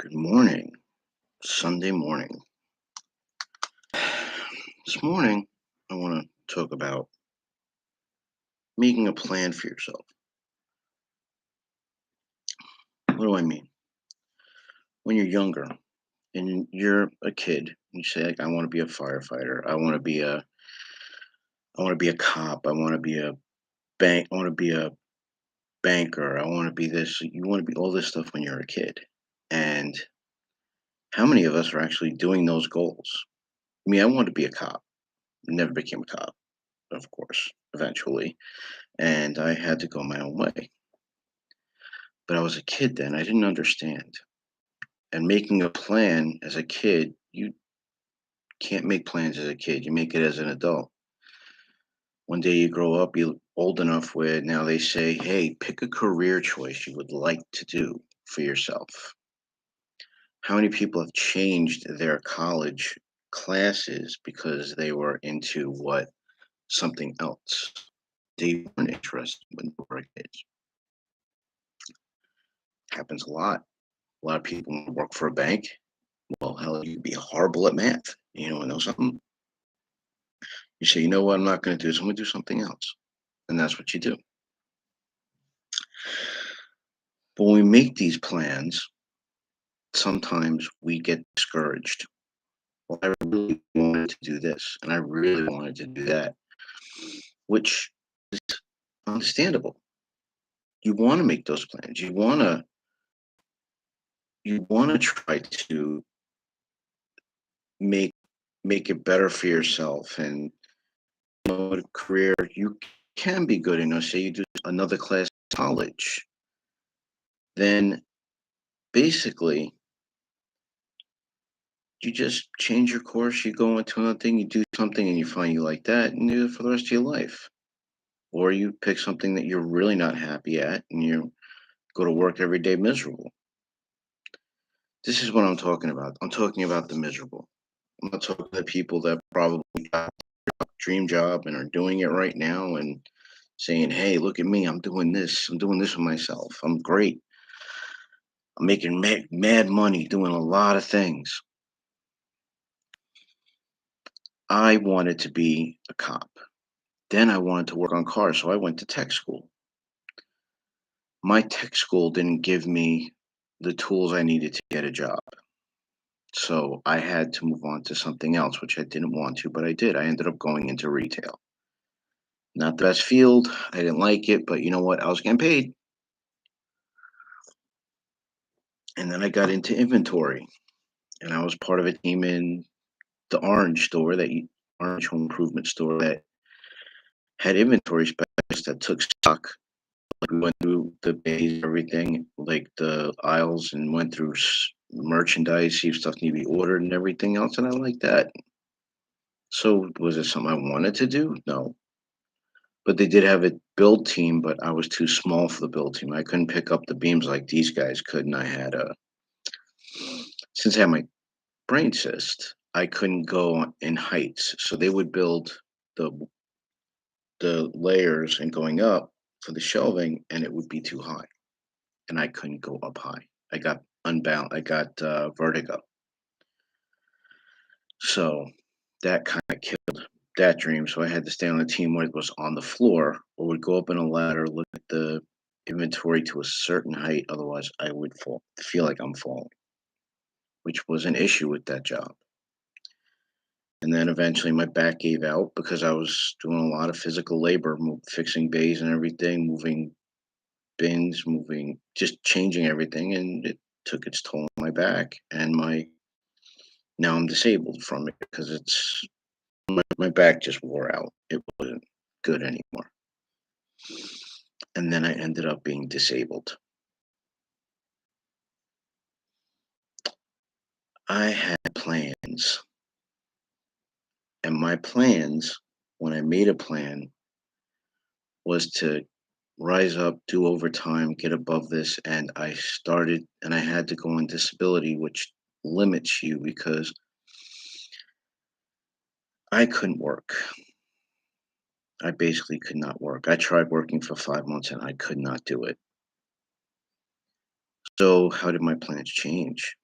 Good morning. Sunday morning. This morning, I want to talk about making a plan for yourself. What do I mean? When you're younger and you're a kid, you say, like, I want to be a firefighter. I want to be a cop. I want to be a bank. I want to be a banker. I want to be this. You want to be all this stuff when you're a kid. And how many of us are actually doing those goals? I mean, I wanted to be a cop. Never became a cop, of course, eventually. And I had to go my own way. But I was a kid then, I didn't understand. And making a plan as a kid, you can't make plans as a kid, you make it as an adult. One day you grow up, you're old enough where now they say, "Hey, pick a career choice you would like to do for yourself." How many people have changed their college classes because they were into something else they weren't interested when they were kids? Happens a lot. A lot of people wanna work for a bank. Well, hell, you could be horrible at math. You know something? You say, you know what, I'm not going to do this. I'm going to do something else. And that's what you do. But when we make these plans, sometimes we get discouraged. Well, I really wanted to do this and I really wanted to do that, which is understandable. You want to make those plans. You want to try to make make it better for yourself and a career you can be good in. Say you do another class in college, then basically you just change your course, you go into another thing, you do something and you find you like that and do it for the rest of your life. Or you pick something that you're really not happy at and you go to work every day miserable. This is what I'm talking about. I'm talking about the miserable. I'm not talking to people that probably got a dream job and are doing it right now and saying, hey, look at me. I'm doing this. I'm doing this for myself. I'm great. I'm making mad money doing a lot of things. I wanted to be a cop. Then I wanted to work on cars, so I went to tech school. My tech school didn't give me the tools I needed to get a job. So I had to move on to something else, which I didn't want to, but I did. I ended up going into retail. Not the best field. I didn't like it, but you know what? I was getting paid. And then I got into inventory, and I was part of a team in the orange store orange home improvement store that had inventory specialists that took stock. We went through the bays, everything, like the aisles, and went through merchandise, see if stuff need to be ordered and everything else, and I like that. So was it something I wanted to do? No. But they did have a build team, but I was too small for the build team. I couldn't pick up the beams like these guys could, and since I had my brain cyst, I couldn't go in heights. So they would build the the layers and going up for the shelving, and it would be too high, and I couldn't go up high. I got unbound. I got vertigo. So that kind of killed that dream. So I had to stay on a team where it was on the floor or would go up in a ladder, look at the inventory to a certain height. Otherwise, I would feel like I'm falling, which was an issue with that job. And then eventually my back gave out because I was doing a lot of physical labor, fixing bays and everything, moving bins, moving, just changing everything. And it took its toll on my back. And now I'm disabled from it because my back just wore out. It wasn't good anymore. And then I ended up being disabled. I had plans, and my plans, when I made a plan, was to rise up, do overtime, get above this. And I had to go on disability, which limits you because I couldn't work. I basically could not work. I tried working for 5 months and I could not do it. So, how did my plans change?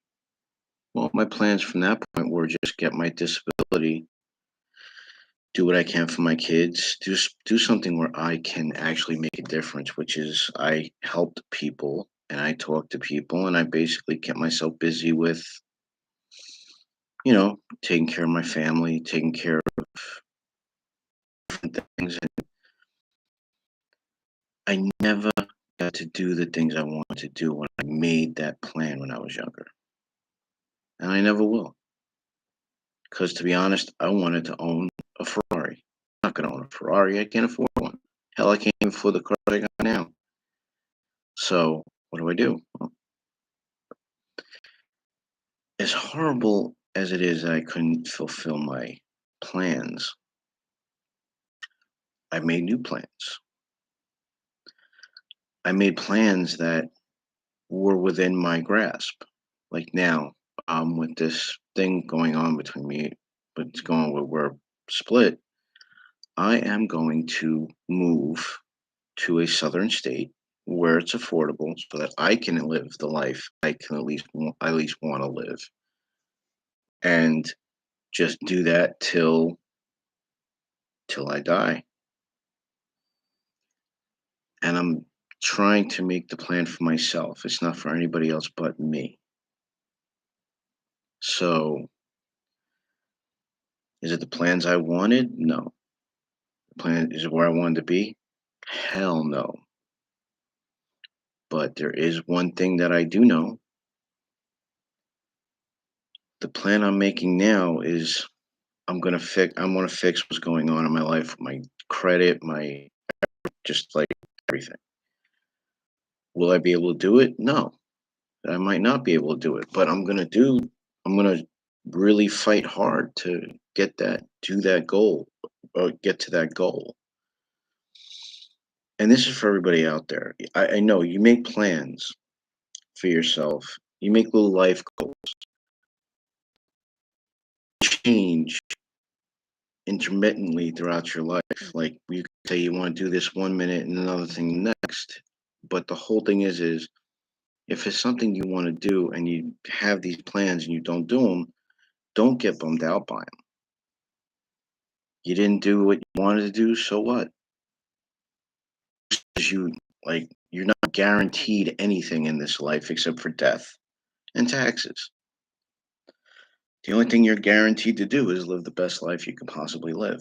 Well, my plans from that point were just get my disability, do what I can for my kids, do something where I can actually make a difference, which is I helped people and I talked to people and I basically kept myself busy with, taking care of my family, taking care of different things. And I never got to do the things I wanted to do when I made that plan when I was younger. And I never will. Because to be honest, I wanted to own a Ferrari. I'm not going to own a Ferrari. I can't afford one. Hell, I can't even afford the car I got now. So what do I do? Well, as horrible as it is that I couldn't fulfill my plans, I made new plans. I made plans that were within my grasp. Like now, with this thing going on between me, but it's going where we're split. I am going to move to a southern state where it's affordable, so that I can live the life I can at least want to live, and just do that till I die. And I'm trying to make the plan for myself. It's not for anybody else but me. So, is it the plans I wanted? No. The plan is it where I wanted to be? Hell no. But there is one thing that I do know. The plan I'm making now is I want to fix what's going on in my life, my credit, my just like everything. Will I be able to do it? No. I might not be able to do it, but I'm going to really fight hard to do that goal, or get to that goal. And this is for everybody out there. I know you make plans for yourself, you make little life goals, change intermittently throughout your life. Like you could say you want to do this one minute and another thing next. But the whole thing is if it's something you want to do and you have these plans and you don't do them, don't get bummed out by them. You didn't do what you wanted to do, so what? 'Cause you're not guaranteed anything in this life except for death and taxes. The only thing you're guaranteed to do is live the best life you can possibly live.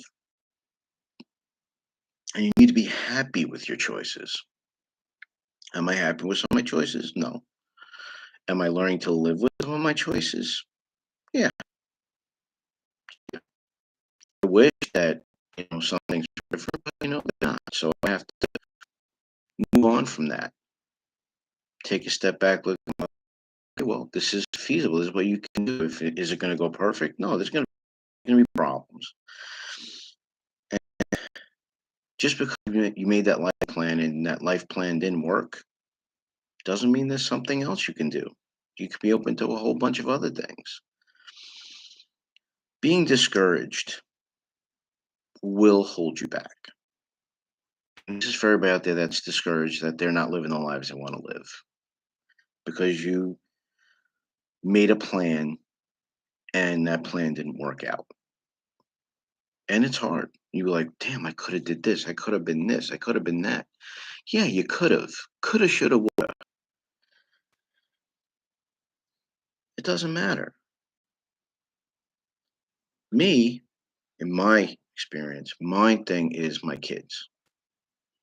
And you need to be happy with your choices. Am I happy with some of my choices? No. Am I learning to live with some of my choices? Yeah. I wish that some things were different, but they're not. So I have to move on from that. Take a step back, look. Okay, well, this is feasible. This is what you can do. Is it going to go perfect? No, there's going to be problems. And just because you made that life plan and that life plan didn't work, doesn't mean there's something else you can do. You could be open to a whole bunch of other things. Being discouraged will hold you back. And this is for everybody out there that's discouraged that they're not living the lives they want to live because you made a plan and that plan didn't work out. And it's hard. You're like, damn, I could have did this. I could have been this. I could have been that. Yeah, you could have. Coulda, shoulda, woulda. It doesn't matter. Me, in my experience, my thing is my kids.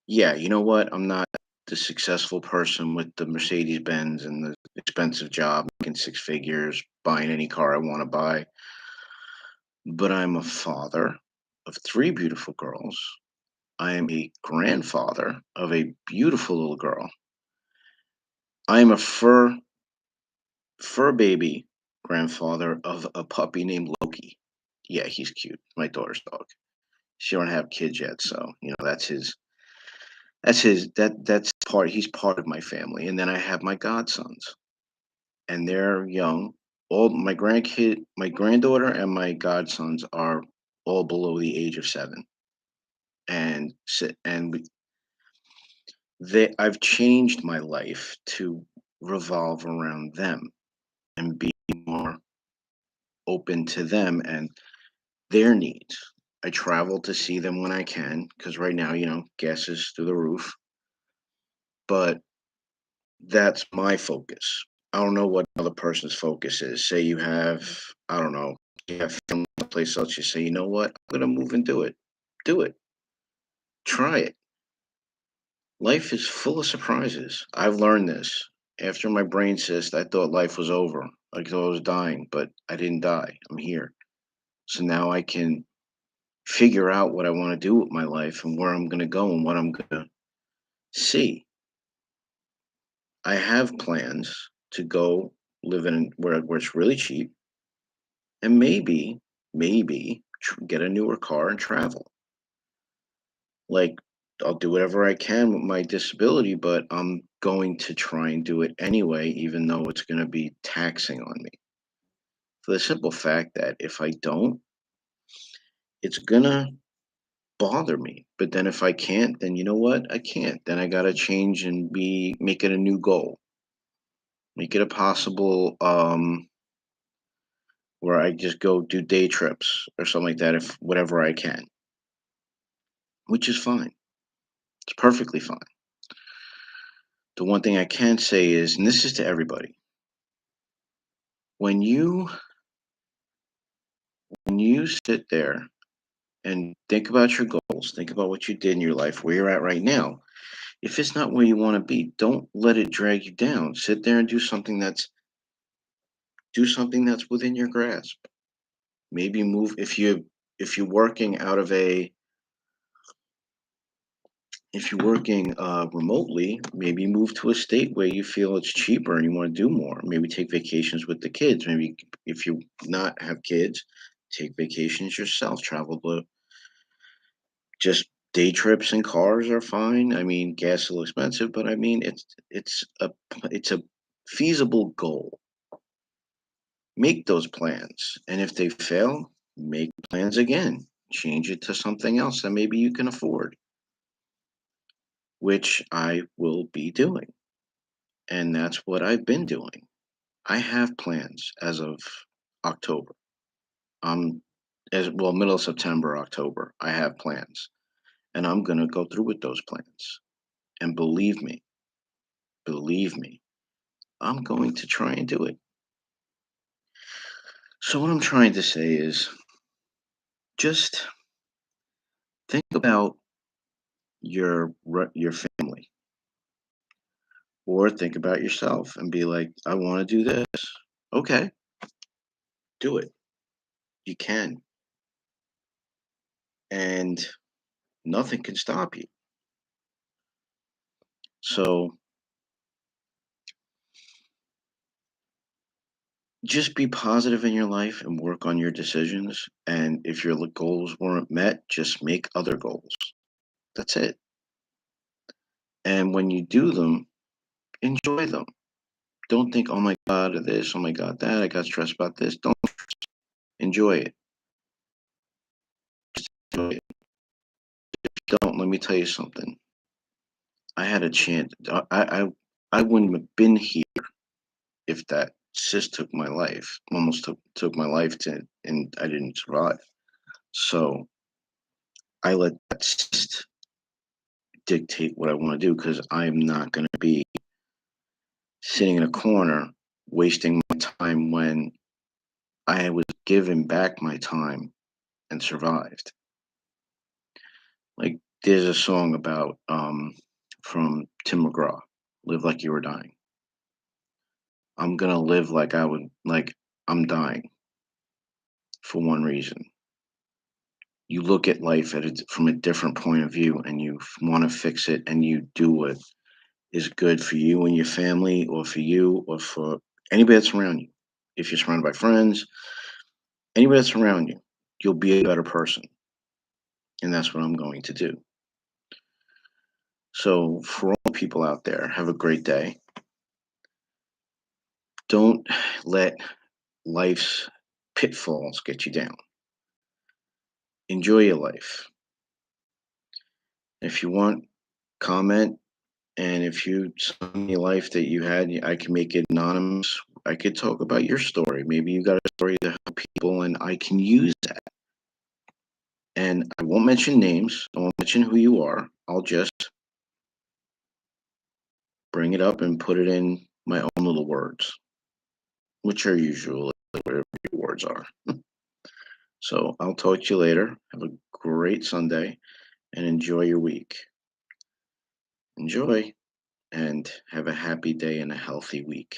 Yeah, you know what? I'm not the successful person with the Mercedes Benz and the expensive job, making six figures, buying any car I want to buy. But I'm a father of three beautiful girls. I am a grandfather of a beautiful little girl. I am a fur baby grandfather of a puppy named Loki. Yeah, he's cute. My daughter's dog. She don't have kids yet, so that's part he's part of my family. And then I have my godsons, and they're young. All my granddaughter and my godsons are all below the age of 7. I've changed my life to revolve around them and be more. open to them and their needs. I travel to see them when I can because right now, gas is through the roof, but that's my focus. I don't know what other person's focus is. Say you have, I don't know, you have family place else. You say, you know what, I'm gonna move and do it. Do it. Try it. Life is full of surprises. I've learned this. After my brain cyst, I thought life was over. I thought I was dying, but I didn't die. I'm here. So now I can figure out what I want to do with my life and where I'm going to go and what I'm going to see. I have plans to go live in where it's really cheap and maybe get a newer car and travel. Like, I'll do whatever I can with my disability, but I'm going to try and do it anyway, even though it's going to be taxing on me. For the simple fact that if I don't, it's going to bother me. But then if I can't, then you know what? I can't. Then I got to change and make it a new goal. Make it a possible where I just go do day trips or something like that if whatever I can, which is fine. It's perfectly fine. The one thing I can say is, and this is to everybody, when you when you sit there and think about your goals, think about what you did in your life, where you're at right now. If it's not where you want to be, don't let it drag you down. Sit there and do something that's within your grasp. Maybe move if you're working out of a if you're working remotely, maybe move to a state where you feel it's cheaper and you want to do more. Maybe take vacations with the kids. Maybe if you not have kids, take vacations yourself. Travel to just day trips in cars are fine. I mean, gas is a little expensive, but I mean, it's a feasible goal. Make those plans, and if they fail, make plans again. Change it to something else that maybe you can afford, which I will be doing. And that's what I've been doing. I have plans as of October. As well, middle of September, October, I have plans, and I'm going to go through with those plans. And believe me, I'm going to try and do it. So, what I'm trying to say is just think about your family, or think about yourself and be like, I want to do this. Okay, do it. You can, and nothing can stop you. So, just be positive in your life and work on your decisions. And if your goals weren't met, just make other goals. That's it. And when you do them, enjoy them. Don't think, oh my God, of this, oh my God, that, I got stressed about this. Don't enjoy it. Enjoy it. Don't, let me tell you something. I had a chance. I wouldn't have been here if that cyst took my life, almost took my life and I didn't survive. So I let that cyst dictate what I want to do because I'm not going to be sitting in a corner wasting my time when I was given back my time and survived. Like there's a song about from Tim McGraw, "Live Like You Were Dying." I'm gonna live like I'm dying for one reason. You look at life from a different point of view, and you want to fix it, and you do what is good for you and your family, or for you, or for anybody that's around you. If you're surrounded by friends, anybody that's around you, you'll be a better person. And that's what I'm going to do. So, for all people out there, have a great day. Don't let life's pitfalls get you down. Enjoy your life. If you want, comment. And if you tell me life that you had, I can make it anonymous. I could talk about your story. Maybe you got a story to help people, and I can use that. And I won't mention names. I won't mention who you are. I'll just bring it up and put it in my own little words, which are usually whatever your words are. So I'll talk to you later. Have a great Sunday and enjoy your week. Enjoy and have a happy day and a healthy week.